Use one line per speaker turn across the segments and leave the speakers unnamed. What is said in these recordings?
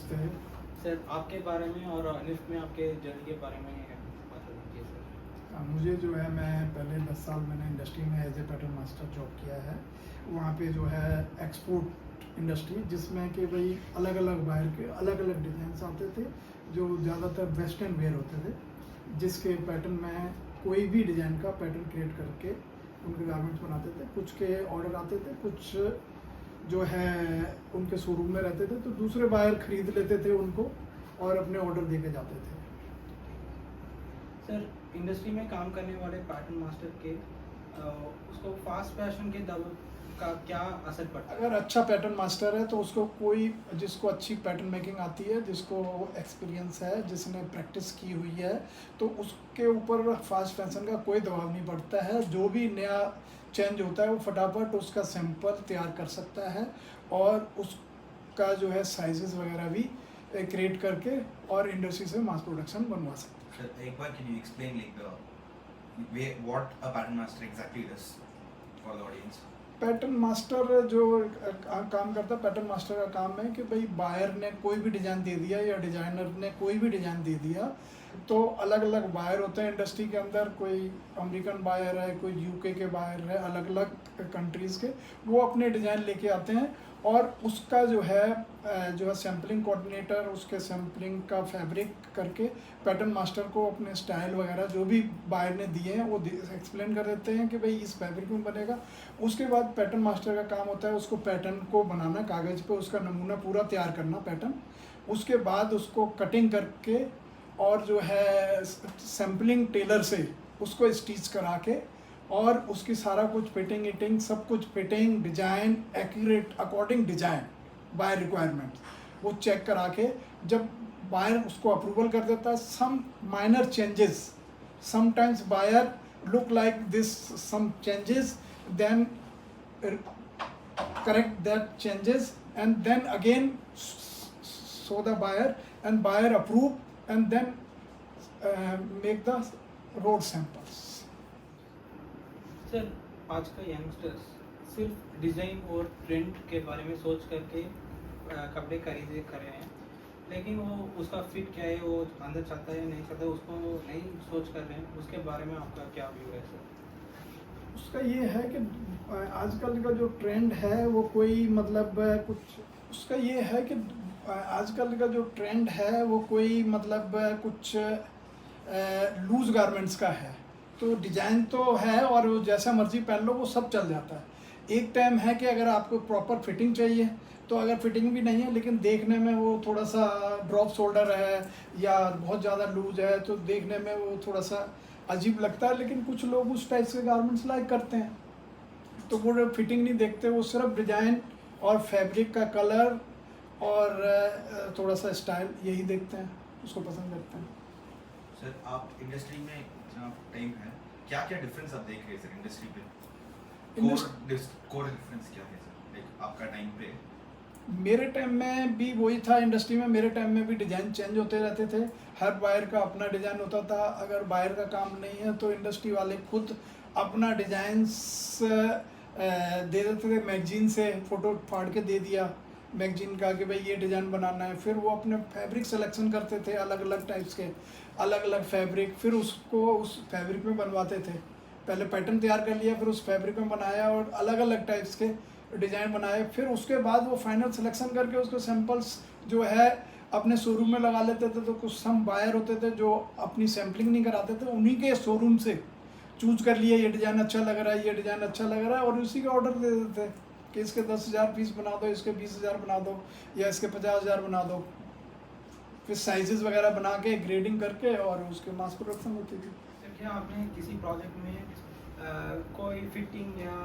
नमस्ते।
सर आपके बारे में और निफ्ट में आपके जर्नी के बारे में बता दीजिए सर।
मुझे जो है मैं पहले 10 साल मैंने इंडस्ट्री में as a pattern master job किया है। वहाँ पे जो है एक्सपोर्ट इंडस्ट्री जिसमें कि भाई अलग अलग बाहर के अलग अलग डिज़ाइंस आते थे जो ज़्यादातर वेस्टर्न वेयर होते थे, जिसके पैटर्न में कोई भी डिज़ाइन का पैटर्न क्रिएट करके उनके गारमेंट्स बनाते थे। कुछ के ऑर्डर आते थे, कुछ जो है उनके शोरूम में रहते थे तो दूसरे बायर खरीद लेते थे उनको और अपने ऑर्डर दे के जाते थे।
सर इंडस्ट्री में काम करने वाले पैटर्न मास्टर के उसको फास्ट फैशन के दब का क्या असर पड़ता है?
अगर अच्छा पैटर्न मास्टर है तो उसको कोई जिसको अच्छी पैटर्न मेकिंग आती है, जिसको एक्सपीरियंस है, जिसने प्रैक्टिस की हुई है, तो उसके ऊपर फास्ट फैशन का कोई दबाव नहीं पड़ता है। जो भी नया चेंज होता है वो फटाफट उसका सैंपल तैयार कर सकता है और उसका जो है साइजेस वगैरह भी क्रिएट करके और इंडस्ट्री से मास प्रोडक्शन बनवा सकता है।
Sir, एक बार can you explain like the way what a pattern master exactly does for the audience?
Pattern master जो काम करता है, पैटर्न मास्टर का काम है कि भाई बायर ने कोई भी डिज़ाइन दे दिया या डिज़ाइनर ने कोई भी डिज़ाइन दे दिया, तो अलग अलग बायर होते हैं इंडस्ट्री के अंदर। कोई अमेरिकन बायर है, कोई यूके के बायर है, अलग अलग कंट्रीज़ के, वो अपने डिज़ाइन लेके आते हैं और उसका जो है सैम्पलिंग कोऑर्डिनेटर उसके सैम्पलिंग का फैब्रिक करके पैटर्न मास्टर को अपने स्टाइल वगैरह जो भी बायर ने दिए हैं वो एक्सप्लेन कर देते हैं कि भाई इस फैब्रिक में बनेगा। उसके बाद पैटर्न मास्टर का काम होता है उसको पैटर्न को बनाना, कागज़ पे उसका नमूना पूरा तैयार करना पैटर्न। उसके बाद उसको कटिंग करके और जो है सैम्पलिंग टेलर से उसको स्टिच करा के और उसकी सारा कुछ फिटिंग इटिंग सब कुछ fitting design accurate according design by requirement वो चेक करा के जब बायर उसको अप्रूवल कर देता है, some minor changes sometimes buyer look like this some changes then correct that changes and then again show the buyer and buyer approve and then make the road samples.
Sir आज का youngsters सिर्फ design और trend के बारे में सोच करके कपड़े खरीदे कर रहे हैं, लेकिन वो उसका फिट क्या है, वो अंदर चलता है नहीं चलता, उसको नहीं सोच कर रहे हैं। उसके बारे में आपका क्या व्यू है सर?
उसका ये है कि आजकल का जो ट्रेंड है वो कोई मतलब कुछ उसका ये है कि आजकल का जो ट्रेंड है वो कोई मतलब कुछ लूज गारमेंट्स का है। तो डिज़ाइन तो है और वो जैसा मर्जी पहन लो वो सब चल जाता है। एक टाइम है कि अगर आपको प्रॉपर फिटिंग चाहिए तो अगर फिटिंग भी नहीं है लेकिन देखने में वो थोड़ा सा ड्रॉप शोल्डर है या बहुत ज़्यादा लूज है तो देखने में वो थोड़ा सा अजीब लगता है, लेकिन कुछ लोग उस टाइप के गारमेंट्स लाइक करते हैं तो वो फिटिंग नहीं देखते, वो सिर्फ डिज़ाइन और फैब्रिक का कलर और थोड़ा सा स्टाइल यही देखते हैं, उसको पसंद करते हैं।
सर आप इंडस्ट्री में इतना टाइम है, क्या क्या डिफरेंस आप देख रहे हैं सर इंडस्ट्री पे? कोर डिफरेंस क्या है सर लाइक आपका टाइम पे?
मेरे टाइम में भी वही था इंडस्ट्री में, मेरे टाइम में भी डिज़ाइन चेंज होते रहते थे, हर बायर का अपना डिज़ाइन होता था। अगर बायर का काम नहीं है तो इंडस्ट्री वाले खुद अपना डिज़ाइंस दे देते थे, मैगजीन से फ़ोटो फाड़ के दे दिया मैगजीन का कि भाई ये डिज़ाइन बनाना है। फिर वो अपने फैब्रिक सिलेक्शन करते थे अलग अलग टाइप्स के, अलग अलग फैब्रिक, फिर उसको उस फैब्रिक में बनवाते थे। पहले पैटर्न तैयार कर लिया, फिर उस फैब्रिक में बनाया और अलग अलग टाइप्स के डिज़ाइन बनाए। फिर उसके बाद वो फाइनल सिलेक्शन करके उसको सैंपल्स जो है अपने शोरूम में लगा लेते थे। तो कुछ सम बायर होते थे जो अपनी सैम्पलिंग नहीं कराते थे, उन्हीं के शोरूम से चूज कर लिया ये डिज़ाइन अच्छा लग रहा है, ये डिज़ाइन अच्छा लग रहा है और उसी का ऑर्डर दे देते थे कि इसके 10,000 पीस बना दो, इसके 20,000 बना दो या इसके 50,000 बना दो। फिर साइजेस वगैरह बना के ग्रेडिंग करके और उसके मास प्रोडक्शन होती थी।
सर क्या आपने किसी प्रोजेक्ट में कोई फिटिंग या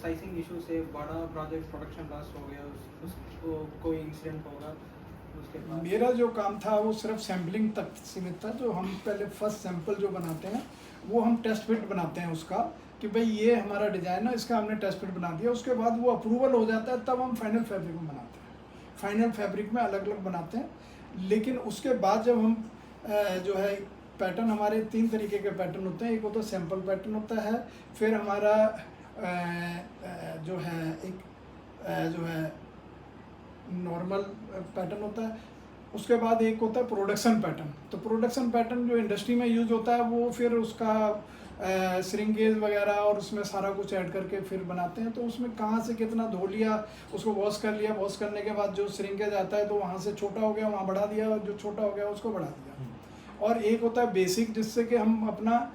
साइजिंग इशू से बड़ा प्रोजेक्ट प्रोडक्शन लॉस हो गया, उसको कोई इंसिडेंट होगा उसके बाद?
मेरा जो काम था वो सिर्फ सैम्पलिंग तक सीमित था। जो हम पहले फर्स्ट सैंपल जो बनाते हैं वो हम टेस्ट फिट बनाते हैं उसका कि भाई ये हमारा डिज़ाइन है, इसका हमने टेस्ट फिट बना दिया। उसके बाद वो अप्रूवल हो जाता है तब हम फाइनल फैब्रिक में बनाते हैं। फाइनल फैब्रिक में अलग अलग बनाते हैं, लेकिन उसके बाद जब हम जो है पैटर्न, हमारे 3 तरीके के पैटर्न होते हैं। एक होता है सैंपल पैटर्न होता है, फिर हमारा जो है एक जो है नॉर्मल पैटर्न होता है। उसके बाद एक होता है प्रोडक्शन पैटर्न। तो प्रोडक्शन पैटर्न जो इंडस्ट्री में यूज होता है वो फिर उसका श्रिंकेज वगैरह और उसमें सारा कुछ ऐड करके फिर बनाते हैं। तो उसमें कहाँ से कितना धो लिया, उसको वॉश कर लिया, वॉश करने के बाद जो श्रिंकेज आता है तो वहाँ से छोटा हो गया वहाँ बढ़ा दिया, और जो छोटा हो गया उसको बढ़ा दिया। और एक होता है बेसिक, जिससे कि हम अपना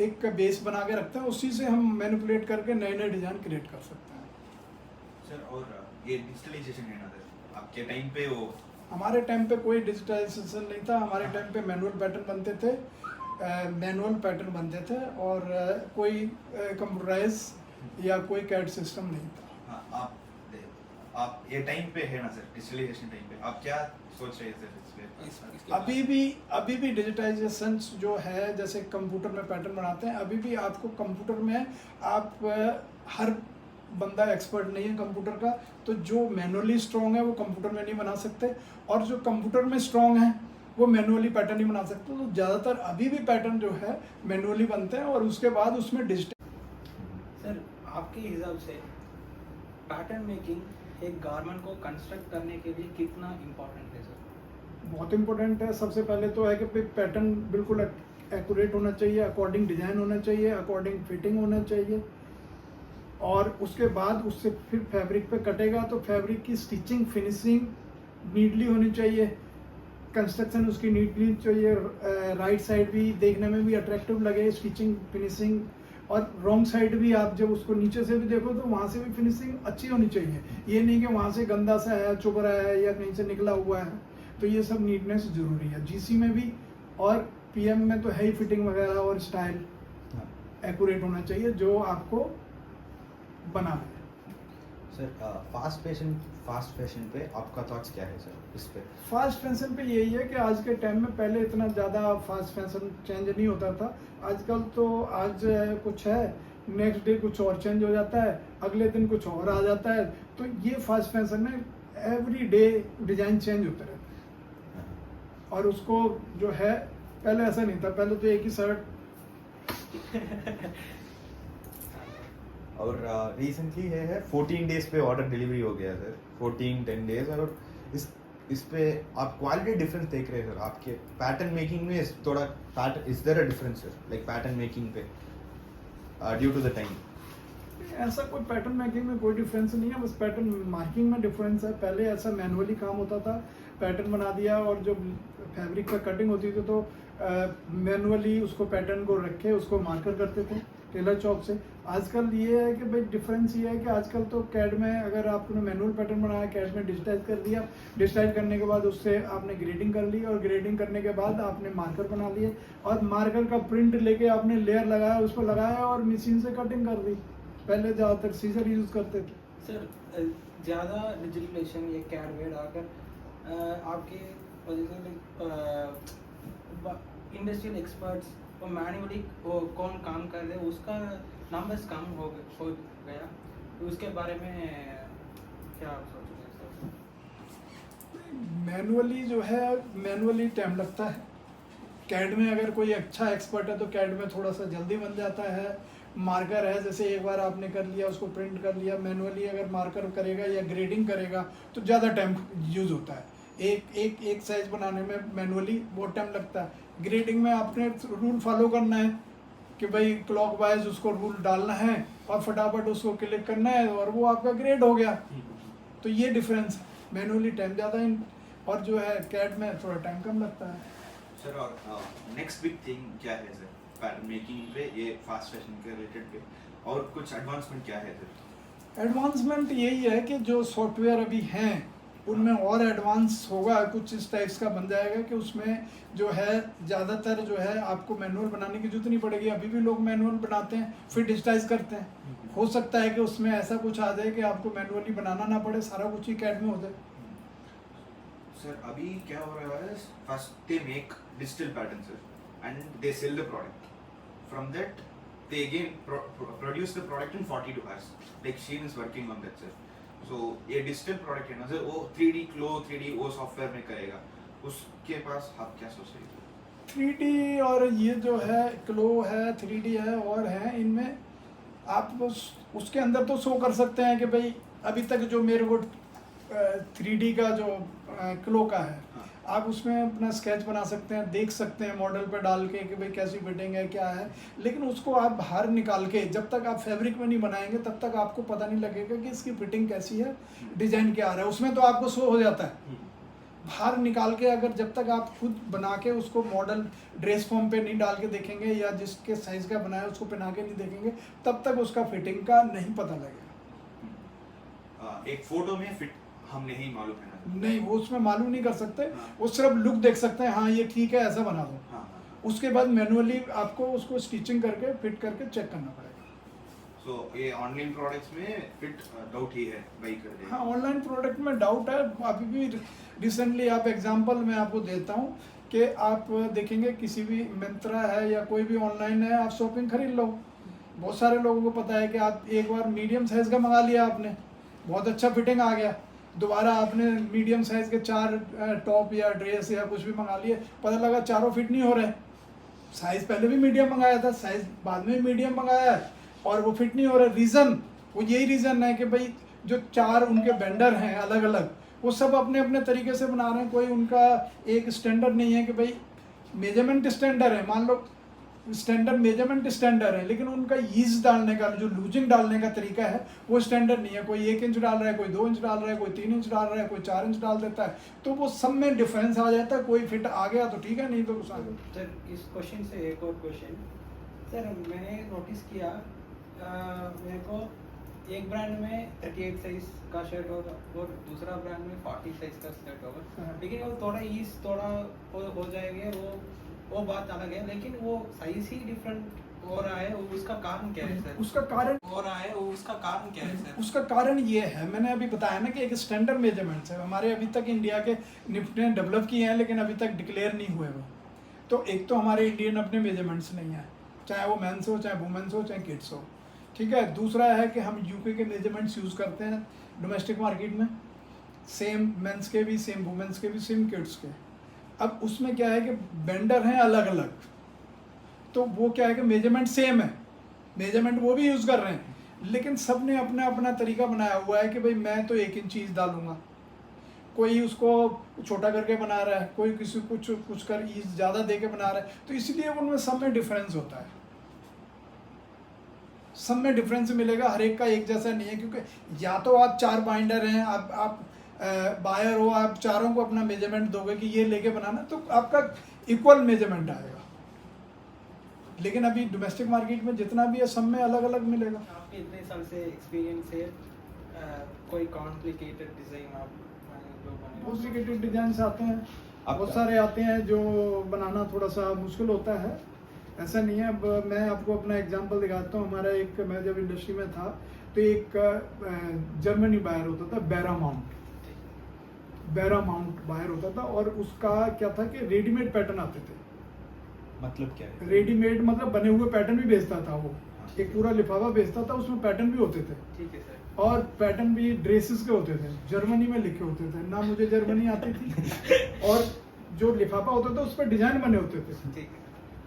एक बेस बना के रखते हैं, उसी से हम मैनिपुलेट करके नए नए डिज़ाइन क्रिएट कर सकते हैं।
सर और ये डिजिटलाइजेशन है ना सर, आपके टाइम पे वो
हमारे टाइम पे कोई डिजिटलाइजेशन नहीं था। हमारे टाइम पे मैनुअल पैटर्न बनते थे, और कोई कंप्यूटराइज या कोई कैड सिस्टम नहीं था।
हाँ, आप ये टाइम पे है ना सर, डिजिटलाइजेशन टाइम पे आप क्या सोच रहे हैं सर इस पे?
अभी भी डिजिटाइजेशन जो है, जैसे कंप्यूटर में पैटर्न बनाते हैं, अभी भी आपको कंप्यूटर में आप हर बंदा एक्सपर्ट नहीं है कंप्यूटर का, तो जो मैनुअली स्ट्रॉन्ग है वो कंप्यूटर में नहीं बना सकते, और जो कंप्यूटर में स्ट्रॉन्ग है वो मैनुअली पैटर्न नहीं बना सकते। तो ज़्यादातर अभी भी पैटर्न जो है मैनुअली बनते हैं, और उसके बाद उसमें डिजिटल।
सर आपके हिसाब से पैटर्न मेकिंग एक गारमेंट को कंस्ट्रक्ट करने के लिए कितना इम्पोर्टेंट है सर?
बहुत इंपॉर्टेंट है। सबसे पहले तो है कि पैटर्न बिल्कुल एक्यूरेट होना चाहिए, अकॉर्डिंग डिज़ाइन होना चाहिए, अकॉर्डिंग फिटिंग होना चाहिए, और उसके बाद उससे फिर फैब्रिक पे कटेगा तो फैब्रिक की स्टिचिंग फिनिशिंग नीटली होनी चाहिए, कंस्ट्रक्शन उसकी नीटली चाहिए, राइट साइड भी देखने में भी अट्रैक्टिव लगे स्टिचिंग फिनिशिंग, और रॉन्ग साइड भी आप जब उसको नीचे से भी देखो तो वहाँ से भी फिनिशिंग अच्छी होनी चाहिए। ये नहीं कि वहाँ से गंदा सा है, चुभ रहा है, या कहीं से निकला हुआ है। तो ये सब नीटनेस जरूरी है जीसी में भी, और पीएम में तो है ही। फिटिंग वगैरह और स्टाइल एक्यूरेट होना चाहिए जो आपको बनाना है।
सर फास्ट फैशन पे आपका थॉट्स क्या है सर इस पे?
फास्ट फैशन पे यही है कि आज के टाइम में, पहले इतना ज़्यादा फास्ट फैशन चेंज नहीं होता था। आजकल तो आज कुछ है, नेक्स्ट डे कुछ और चेंज हो जाता है, अगले दिन कुछ और आ जाता है। तो ये फास्ट फैशन में एवरी डे डिज़ाइन चेंज होते रहते हैं, और उसको जो है, पहले ऐसा नहीं था, पहले तो एक ही शर्ट।
और रिसेंटली है 14 डेज पे ऑर्डर डिलीवरी हो गया सर, 10 डेज। और इस पे आप क्वालिटी डिफरेंस देख रहे हैं सर आपके पैटर्न मेकिंग में? थोड़ा pattern, is there a difference sir like pattern making पे ड्यू टू द टाइम?
ऐसा कोई पैटर्न मेकिंग में कोई डिफरेंस नहीं है, बस पैटर्न मार्किंग में डिफरेंस है। पहले ऐसा मैनुअली काम होता था, पैटर्न बना दिया, और जो फैब्रिक पर कटिंग होती थी तो मैनुअली उसको पैटर्न को रख के उसको मार्कर करते थे टेलर चौक से। आजकल ये है कि भाई डिफरेंस ये है कि आजकल तो कैड में अगर आपने मैनुअल पैटर्न बनाया, कैड में डिजिटाइज कर दिया, डिजिटाइज करने के बाद उससे आपने ग्रेडिंग कर ली, और ग्रेडिंग करने के बाद आपने मार्कर बना लिए, और मार्कर का प्रिंट लेके आपने लेयर लगाया, उस पर लगाया और मशीन से कटिंग कर दी। पहले ज़्यादातर सीजर यूज़ करते थे।
सर ज़्यादा डिजिटलाइजेशन या कैड वेड आकर आपके वजह से इंडस्ट्रियल एक्सपर्ट्स और मैनुअली कौन काम कर रहे हैं उसका नंबर्स कम हो गया, तो उसके बारे में क्या आप सोच रहे हैं सर?
मैनुअली जो है, मैनुअली टाइम लगता है। कैड में अगर कोई अच्छा एक्सपर्ट है तो कैड में थोड़ा सा जल्दी बन जाता है। मार्कर है, जैसे एक बार आपने कर लिया, उसको प्रिंट कर लिया। मैनुअली अगर मार्कर करेगा या ग्रेडिंग करेगा तो ज़्यादा टाइम यूज़ होता है। एक साइज बनाने में मैनुअली बहुत टाइम लगता है। ग्रेडिंग में आपने रूल फॉलो करना है कि भाई क्लॉक वाइज उसको रूल डालना है, और फटाफट उसको क्लिक करना है, और वो आपका ग्रेड हो गया। तो ये डिफरेंस है, मैनुअली टाइम ज़्यादा और जो है कैड में थोड़ा टाइम कम लगता है।
सर और नेक्स्ट बिग थिंग क्या है सर पैटर्न मेकिंग पे, ये फास्ट फैशन के रिलेटेड पे, और कुछ एडवांसमेंट क्या है सर?
एडवांसमेंट यही है कि जो सॉफ्टवेयर अभी हैं उनमें और एडवांस होगा, कुछ इस टाइप्स का बन जाएगा कि उसमें जो है ज़्यादातर जो है आपको मैनुअल बनाने की जरूरत नहीं पड़ेगी। अभी भी लोग मैनुअल बनाते हैं फिर डिजिटाइज करते हैं। हो सकता है कि उसमें ऐसा कुछ आ जाए कि आपको मैनुअली बनाना ना पड़े, सारा कुछ ही कैड में हो जाए।
सर अभी क्या हो रहा है, first they make digital pattern sir and they sell the product, from that they again produce the product in 42 hours, like Shein is working on that sir. So ये डिजिटल प्रोडक्ट है ना sir, वो 3D क्लो 3D वो software में करेगा, उसके पास आप क्या सोच रहे हैं?
3D और ये जो है क्लो है, 3D है और है, इनमें आप उसके अंदर तो शो कर सकते हैं कि भाई अभी तक जो मेरे को 3D का जो क्लो का है,
हाँ।
आप उसमें अपना स्केच बना सकते हैं, देख सकते हैं मॉडल पे डाल के कि भाई कैसी फिटिंग है क्या है, लेकिन उसको आप बाहर निकाल के जब तक आप फैब्रिक में नहीं बनाएंगे तब तक आपको पता नहीं लगेगा कि इसकी फिटिंग कैसी है, डिजाइन क्या आ रहा है। उसमें तो आपको शो हो जाता है, बाहर निकाल के अगर जब तक आप खुद बना के उसको मॉडल ड्रेस फॉर्म पे नहीं डाल के देखेंगे या जिसके साइज का बनाया उसको पहना के नहीं देखेंगे, तब तक उसका फिटिंग का नहीं पता लगेगा।
एक फोटो में फिट हम नहीं मालूम है ना।
नहीं, वो उसमें मालूम नहीं कर सकते,
हाँ।
वो सिर्फ लुक देख सकते हैं, हाँ ये ठीक है ऐसा बना दो।
हाँ, हाँ।
उसके बाद मैनुअली आपको उसको स्टिचिंग करके फिट करके चेक करना पड़ेगा।
So, ये ऑनलाइन प्रोडक्ट्स में फिट डाउट ही है भाई कर देगा।
हाँ, ऑनलाइन प्रोडक्ट में डाउट है। अभी भी रिसेंटली आप एग्जांपल मैं आपको देता हूँ कि आप देखेंगे किसी भी मिंत्रा है या कोई भी ऑनलाइन है, आप शॉपिंग खरीद लो, बहुत सारे लोगों को पता है कि आप एक बार मीडियम साइज़ का मंगा लिया आपने, बहुत अच्छा फिटिंग आ गया, दोबारा आपने मीडियम साइज़ के 4 टॉप या ड्रेस या कुछ भी मंगा लिए, पता लगा चारों फिट नहीं हो रहे। साइज़ पहले भी मीडियम मंगाया था, साइज़ बाद में मीडियम मंगाया है और वो फिट नहीं हो रहा। रीज़न वो यही रीज़न है कि भाई जो 4 उनके वेंडर हैं अलग अलग, वो सब अपने अपने तरीके से बना रहे हैं, कोई उनका एक स्टैंडर्ड नहीं है कि भाई मेजरमेंट स्टैंडर्ड है, मान लो स्टैंडर्ड मेजरमेंट स्टैंडर्ड है, लेकिन उनका ईज डालने का जो लूजिंग डालने का तरीका है वो स्टैंडर्ड नहीं है। कोई 1 इंच डाल रहा है, कोई 2 इंच डाल रहा है, कोई 3 इंच डाल रहा है, कोई 4 इंच डाल देता है, तो वो सब में डिफरेंस आ जाता है। कोई फिट आ गया तो ठीक है, नहीं तो उस आगे।
सर इस क्वेश्चन से एक और क्वेश्चन, सर मैंने नोटिस किया मेरे को एक ब्रांड में 38 साइज का शर्ट होगा और दूसरा ब्रांड में 40 साइज का शर्ट होगा,
हाँ।
लेकिन वो थोड़ा ईज थोड़ा हो जाएंगे, वो बात अलग है, लेकिन वो साइज ही डिफरेंट हो रहा है, उसका कारण क्या है सर?
उसका कारण
हो रहा है, उसका कारण क्या है सर?
उसका कारण ये है, मैंने अभी बताया ना कि एक स्टैंडर्ड मेजरमेंट्स है हमारे, अभी तक इंडिया के निफ्ट ने डेवलप किए हैं लेकिन अभी तक डिक्लेयर नहीं हुए वो। तो एक तो हमारे इंडियन अपने मेजरमेंट्स नहीं है, चाहे वो मेंस हो, चाहे वुमेन्स हो, चाहे किड्स हो, ठीक है। दूसरा है कि हम यूके के मेजरमेंट्स यूज़ करते हैं डोमेस्टिक मार्केट में, सेम मेंस के भी, सेम वुमेन्स के भी, सेम किड्स के। अब उसमें क्या है कि वेंडर हैं अलग अलग, तो वो क्या है कि मेजरमेंट सेम है, मेजरमेंट वो भी यूज़ कर रहे हैं, लेकिन सब ने अपना अपना तरीका बनाया हुआ है कि भाई मैं तो 1 इंच चीज़ डालूंगा, कोई उसको छोटा करके बना रहा है, कोई किसी कुछ कर ईज ज़्यादा दे के बना रहा है, तो इसलिए उनमें सब में डिफरेंस होता है, सब में डिफरेंस मिलेगा, हर एक का एक जैसा नहीं है। क्योंकि या तो आप 4 बाइंडर हैं, आप बायर हो, आप चारों को अपना मेजरमेंट दोगे कि ये लेके बनाना, तो आपका इक्वल मेजरमेंट आएगा। लेकिन अभी डोमेस्टिक मार्केट में जितना भी है सब में अलग अलग मिलेगा।
आपके इतने साल से एक्सपीरियंस है, कोई कॉम्प्लिकेटेड डिज़ाइन आप जो बने
कॉम्प्लिकेटेड डिजाइन आते हैं,
आपका-
बहुत सारे आते हैं जो बनाना थोड़ा सा मुश्किल होता है, ऐसा नहीं है। अब मैं आपको अपना एग्जांपल दिखाता हूँ। हमारा एक, मैं जब इंडस्ट्री में था तो एक जर्मनी बायर होता था, बैरा माउंट बायर होता था, और उसका क्या था कि रेडीमेड पैटर्न आते थे।
मतलब क्या है?
रेडीमेड मतलब बने हुए पैटर्न भी बेचता था वो, एक पूरा लिफाफा बेचता था, उसमें पैटर्न भी होते थे,
ठीक है सर।
और पैटर्न भी ड्रेसेस के होते थे, जर्मनी में लिखे होते थे। ना मुझे जर्मनी आती थी और जो लिफाफा होता था उस पर डिजाइन बने होते थे,
ठीक है।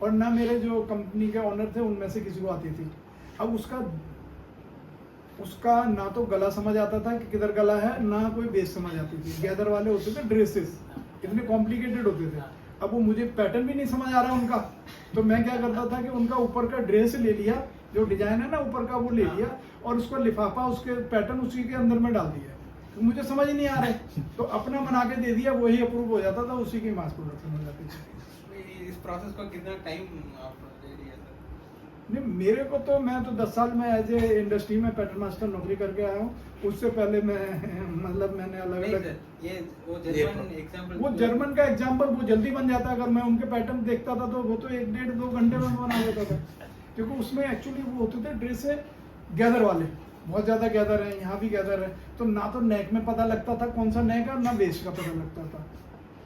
और ना मेरे जो कंपनी के ओनर थे उनमें से किसी को आती थी। अब उसका ना तो गला समझ आता था कि किधर गला है, ना कोई बेस समझ आती थी। गैदर वाले होते थे ड्रेसेस, इतने कॉम्प्लिकेटेड होते थे। अब वो मुझे पैटर्न भी नहीं समझ आ रहा उनका, तो मैं क्या करता था कि उनका ऊपर का ड्रेस ले लिया, जो डिजाइन है ना ऊपर का वो ले लिया, और उसका लिफाफा उसके पैटर्न उसी के अंदर में डाल दिया। तो मुझे समझ ही नहीं आ रहे, तो अपना बना के दे दिया, वही अप्रूव हो जाता था, उसी की मास प्रोडक्शन हो जाती थी।
इस प्रोसेस को कितना टाइम आप दे दिया सर?
नहीं, मेरे को तो, मैं तो 10 साल में एज ए इंडस्ट्री में पैटर्न मास्टर नौकरी करके आया हूँ। उससे पहले मैं मतलब मैंने अलग
नहीं
अलग,
सर, ये वो जर्मन एग्जांपल,
वो जर्मन का एग्जाम्पल वो जल्दी बन जाता है। अगर मैं उनके पैटर्न देखता था तो वो तो 1 डेढ़ 2 घंटे में बना देता था, क्योंकि उसमें एक्चुअली वो होते थे ड्रेस गैदर वाले, बहुत ज़्यादा गैदर है, यहाँ भी गैदर है, तो ना तो नेक में पता लगता था कौन सा नेक है, ना वेस्ट का पता लगता था,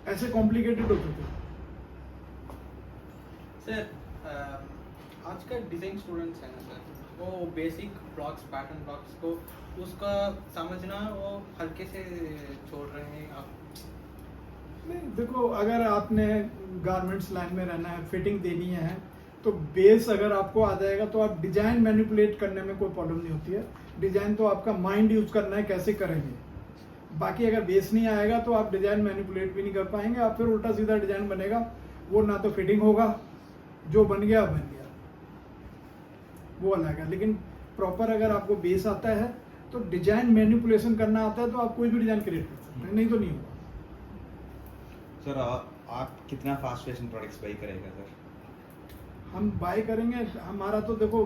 ऐसे कॉम्प्लिकेटेड होते थे।
सर आज का डिजाइन स्टूडेंट्स है ना सर, वो बेसिक ब्लॉक्स, पैटर्न ब्लॉक्स को उसका समझना वो हल्के से छोड़ रहे हैं आप?
नहीं, देखो, अगर आपने गारमेंट्स लाइन में रहना है, फिटिंग देनी है, तो बेस अगर आपको आ जाएगा तो आप डिजाइन मैनिपुलेट करने में कोई प्रॉब्लम नहीं होती है। डिजाइन तो आपका माइंड यूज करना है, कैसे करेंगे। बाकी अगर बेस नहीं आएगा तो आप डिजाइन मैनिपुलेट भी नहीं कर पाएंगे, आप फिर उल्टा सीधा डिजाइन बनेगा, वो ना तो फिटिंग होगा, जो बन गया बन गया, वो अलग है। लेकिन प्रॉपर अगर आपको बेस आता है तो डिजाइन मैनिपुलेशन करना आता है तो आप कोई भी डिजाइन क्रिएट कर सकते हैं, नहीं तो नहीं होगा।
सर आप कितना फास्ट फैशन प्रोडक्ट्स बाई करेगा सर?
हम बाय करेंगे, हमारा तो देखो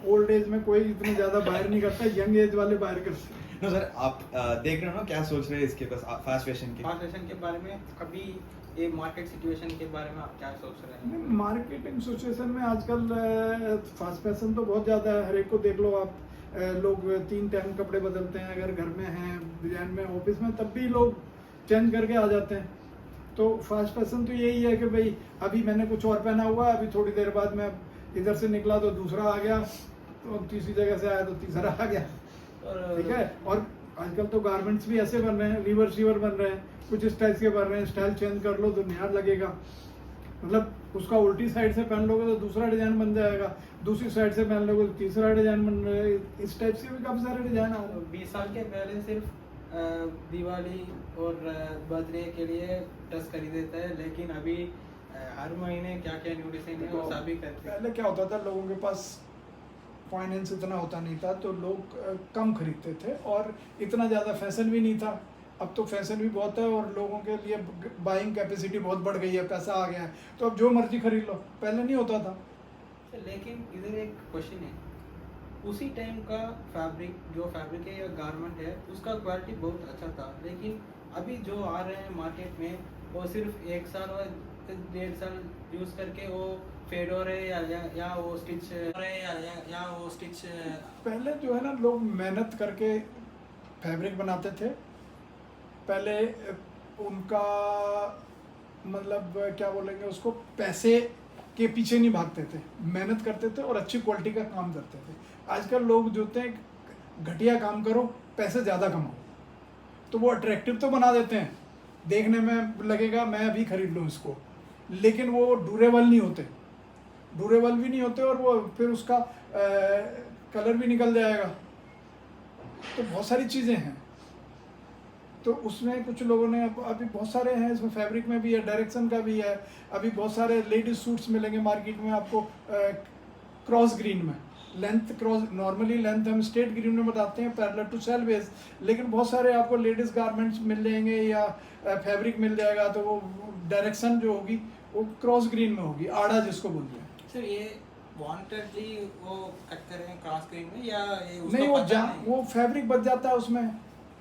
ओल्ड एज में कोई इतने ज्यादा बायर नहीं करता, यंग एज वाले बायर करते हैं।
नो सर, आप देख रहे हो ना क्या सोच रहे हैं इसके पास फास्ट फैशन के?
फास्ट फैशन के बारे में अभी ये मार्केट सिचुएशन के बारे में आप क्या सोच रहे हैं?
मार्केटिंग सिचुएशन में आजकल फास्ट फैशन तो बहुत ज़्यादा है, हर एक को देख लो आप, लोग 3 टाइम कपड़े बदलते हैं, अगर घर में हैं, डिजाइन में, ऑफिस में, तब भी लोग चेंज करके आ जाते हैं। तो फास्ट फैशन तो यही है कि भाई अभी मैंने कुछ और पहना हुआ है, अभी थोड़ी देर बाद मैं इधर से निकला तो दूसरा आ गया, तो तीसरी जगह से आया तो तीसरा आ गया, ठीक है। और आजकल तो गारमेंट्स भी ऐसे बन रहे हैं, रिवर्सिबल बन रहे हैं, कुछ इस टाइप के बन रहे हैं, स्टाइल चेंज कर लो तो नया लगेगा, मतलब उसका उल्टी साइड से पहन लोगे तो दूसरा डिजाइन बन जाएगा, दूसरी साइड से पहन लोगे तो तीसरा डिजाइन बन जाएगा, इस टाइप से भी काफी सारे डिजाइन आ रहे हैं।
20 साल के पहले सिर्फ दिवाली और बर्थडे के लिए ड्रेस खरीदते थे, लेकिन अभी हर महीने क्या क्या न्यू डिजाइन है वो सभी करते हैं।
पहले क्या होता था, लोगों के पास फाइनेंस इतना होता नहीं था तो लोग कम खरीदते थे और इतना ज़्यादा फैशन भी नहीं था। अब तो फैशन भी बहुत है और लोगों के लिए बाइंग कैपेसिटी बहुत बढ़ गई है, पैसा आ गया है, तो अब जो मर्जी खरीद लो, पहले नहीं होता था।
लेकिन इधर एक क्वेश्चन है, उसी टाइम का फैब्रिक, जो फैब्रिक है या गारमेंट है, उसका क्वालिटी बहुत अच्छा था, लेकिन अभी जो आ रहे हैं मार्केट में वो सिर्फ 1 साल और 1.5 साल यूज़ करके वो फेड हो रहे हैं या वो स्टिच हो रहे हैं या वो स्टिच।
पहले जो है ना, लोग मेहनत करके फैब्रिक बनाते थे, पहले उनका मतलब क्या बोलेंगे उसको, पैसे के पीछे नहीं भागते थे, मेहनत करते थे और अच्छी क्वालिटी का काम करते थे। आजकल लोग जो होते हैं घटिया काम करो, पैसे ज़्यादा कमाओ, तो वो अट्रैक्टिव तो बना देते हैं, देखने में लगेगा मैं अभी खरीद लूँ इसको, लेकिन वो ड्यूरेबल नहीं होते, ड्यूरेबल भी नहीं होते और वो फिर उसका कलर भी निकल जाएगा। तो बहुत सारी चीज़ें हैं, तो उसमें कुछ लोगों ने अभी बहुत सारे हैं, इसमें फैब्रिक में भी है, डायरेक्शन का भी है। अभी बहुत सारे लेडीज सूट्स मिलेंगे मार्केट में आपको क्रॉस ग्रीन में, लेंथ क्रॉस, नॉर्मली लेंथ हम स्ट्रेट ग्रीन में बताते हैं पैरेलल टू सेल बेस, लेकिन बहुत सारे आपको लेडीज गारमेंट्स मिल जाएंगे या फैब्रिक मिल जाएगा, तो वो डायरेक्शन जो होगी वो क्रॉस ग्रीन में होगी, आड़ा जिसको बोलते हैं।
सर ये वांटेडली वो कट कर रहे हैं क्रॉस ग्रीन में या ये उसका
नहीं,
पता नहीं?
वो फैब्रिक बच जाता है उसमें।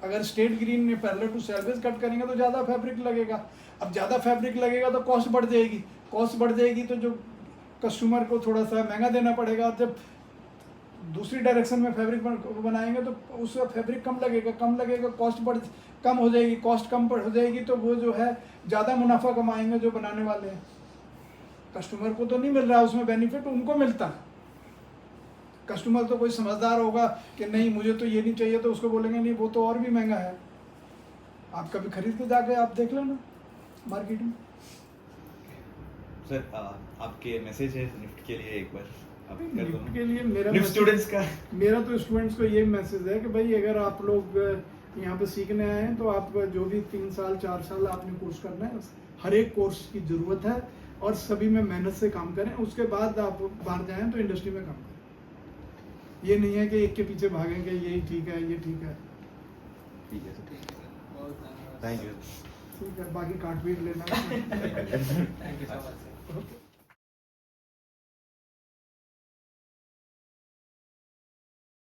अगर स्ट्रेट ग्रीन में parallel to selvage cut करेंगे तो ज़्यादा फैब्रिक लगेगा। अब ज़्यादा फैब्रिक लगेगा तो कॉस्ट बढ़ जाएगी, कॉस्ट बढ़ जाएगी तो जो कस्टमर को थोड़ा सा महंगा देना पड़ेगा। जब दूसरी डायरेक्शन में फैब्रिक बनाएंगे तो उसका फैब्रिक कम लगेगा, कॉस्ट कम हो जाएगी, कॉस्ट कम हो जाएगी तो वो जो है ज़्यादा मुनाफा कमाएंगे जो बनाने वाले हैं। कस्टमर को तो नहीं मिल रहा उसमें बेनिफिट, उनको मिलता है। कस्टमर तो कोई समझदार होगा कि नहीं मुझे तो ये नहीं चाहिए, तो उसको बोलेंगे नहीं वो तो और भी महंगा है। आप कभी खरीद के जाके आप देख लेना मार्केट में।
सर आपके मैसेज है निफ्ट के लिए एक बार आप कर दो
निफ्ट के लिए मेरा
निफ्ट स्टूडेंट्स का।
मेरा तो स्टूडेंट्स को ये मैसेज है कि भाई अगर आप लोग यहाँ पे सीखने आए हैं तो आप जो भी 3 साल 4 साल आपने कोर्स करना है, हर एक कोर्स की ज़रूरत है और सभी में मेहनत से काम करें। उसके बाद आप बाहर जाएं तो इंडस्ट्री में काम करें। ये नहीं है कि एक के पीछे भागें कि यही ठीक है, ये ठीक है।
ठीक है सर,
ठीक है सर, बहुत धन्यवाद।
Thank you.
ठीक है, बाकी काट पीट लेना।
Thank you so much sir.
Okay.